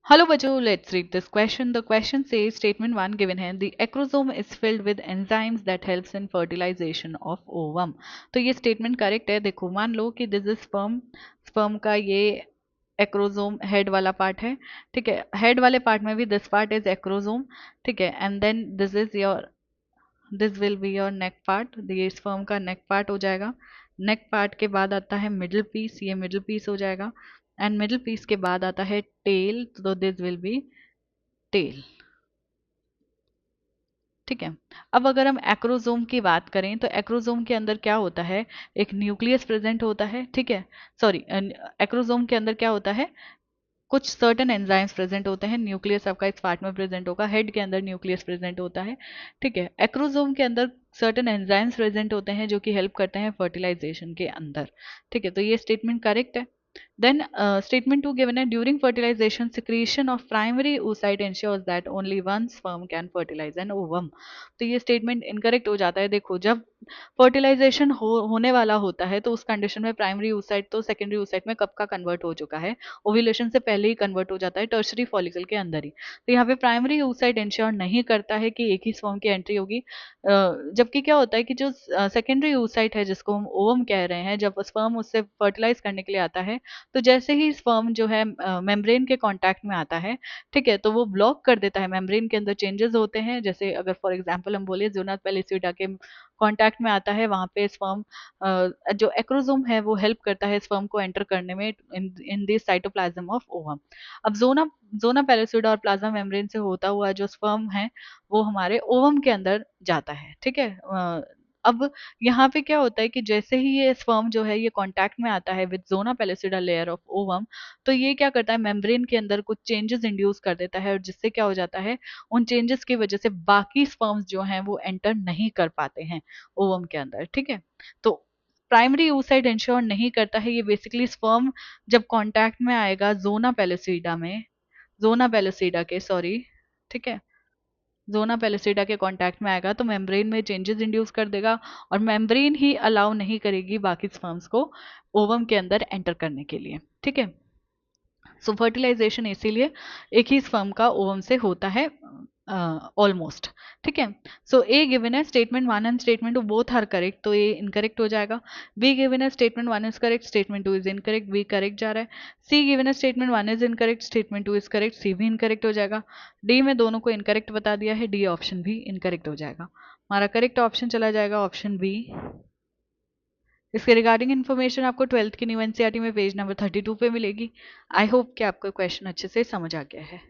Hello बच्चों, let's read this question. The question says statement 1 given है the acrosome is filled with enzymes that helps in fertilization of ovum. तो ये statement correct है. देखो मान लो कि this is sperm का ये एक्रोजोम हेड वाला पार्ट है. ठीक है, हेड वाले पार्ट में भी दिस पार्ट इज एक्रोजोम. ठीक है, and then this will be your neck part. ये स्पर्म का नेक पार्ट हो जाएगा. नेक पार्ट के बाद आता है मिडिल पीस, ये मिडिल पीस हो जाएगा. एंड मिडिल पीस के बाद आता है टेल, तो दिस विल बी टेल. ठीक है. अब अगर हम एक्रोजोम की बात करें तो एक्रोजोम के अंदर क्या होता है, एक न्यूक्लियस प्रेजेंट होता है. ठीक है, सॉरी, एक्रोजोम के अंदर क्या होता है, कुछ सर्टन एंजाइम्स प्रेजेंट होते हैं. न्यूक्लियस आपका इस पार्ट में प्रेजेंट होगा, हेड के अंदर न्यूक्लियस प्रेजेंट होता है. ठीक है, एक्रोजोम के अंदर सर्टन एंजाइम्स प्रेजेंट होते हैं जो कि हेल्प करते हैं फर्टिलाइजेशन के अंदर. ठीक है, तो ये स्टेटमेंट करेक्ट है. Then statement 2 given है during fertilization secretion of primary oocyte ensures that only one sperm can fertilize an ovum. तो ये स्टेटमेंट इनकरेक्ट हो जाता है. देखो जब फर्टिलाइजेशन होने वाला होता है तो उस कंडीशन में प्राइमरी oocyte तो सेकेंडरी oocyte में कब का कन्वर्ट हो चुका है, ओव्यूलेशन से पहले ही कन्वर्ट हो जाता है टर्शरी फॉलिकल के अंदर ही. तो यहाँ पे प्राइमरी oocyte इंश्योर नहीं करता है कि एक ही स्पर्म की एंट्री होगी. जबकि क्या होता है कि जो सेकेंडरी oocyte है जिसको हम ओवम कह रहे हैं, जब स्पर्म उससे फर्टिलाइज करने के लिए आता है तो जैसे ही स्पर्म जो है मेम्ब्रेन के कांटेक्ट में आता है, ठीक है, तो वो ब्लॉक कर देता है. मेम्ब्रेन के अंदर चेंजेस होते हैं, जैसे अगर फॉर एग्जांपल हम बोले ज़ोना पेलिसिडा के कांटेक्ट में आता है, वहां पे स्पर्म जो एक्रोजोम है वो हेल्प करता है स्पर्म को एंटर करने में in this cytoplasm of ovum. अब जोना जोना पेलिसिडा और प्लाज्मा मेम्ब्रेन से होता हुआ जो स्पर्म है वो हमारे ओवम के अंदर जाता है. ठीक है. अब यहाँ पे क्या होता है कि जैसे ही ये स्पर्म जो है ये कांटेक्ट में आता है with zona pellucida layer of ovum, तो ये क्या करता है, मेम्ब्रेन के अंदर कुछ चेंजेस इंड्यूस कर देता है, और जिससे क्या हो जाता है, उन चेंजेस की वजह से बाकी स्पर्म्स जो हैं वो एंटर नहीं कर पाते हैं ओवम के अंदर. ठीक है, तो प्राइमरी oocyte इंश्योर नहीं करता है. ये बेसिकली स्पर्म जब कांटेक्ट में आएगा जोना पेलिसिडा के सॉरी, ठीक है, जोना पेलिसिडा के कांटेक्ट में आएगा तो मेम्ब्रेन में चेंजेस इंड्यूस कर देगा, और मेम्ब्रेन ही अलाउ नहीं करेगी बाकी स्पर्म्स को ओवम के अंदर एंटर करने के लिए. ठीक है, सो फर्टिलाइजेशन इसीलिए एक ही स्पर्म का ओवम से होता है ऑलमोस्ट. ठीक है, सो ए गिवन है statement 1 and statement 2 both are correct, तो ए इनकरेक्ट हो जाएगा. बी गिवन है statement 1 is correct, statement 2 is incorrect, B correct जा रहा है. सी गिवन है statement 1 is incorrect, statement 2 is correct, C भी इनकरेक्ट हो जाएगा. डी में दोनों को इनकरेक्ट बता दिया है, डी ऑप्शन भी इनकरेक्ट हो जाएगा. हमारा करेक्ट ऑप्शन चला जाएगा ऑप्शन बी. इसके रिगार्डिंग इन्फॉर्मेशन आपको 12th की न्यू एनसीईआरटी में पेज नंबर 32 पे मिलेगी. आई होप कि आपको क्वेश्चन अच्छे से समझ आ गया है.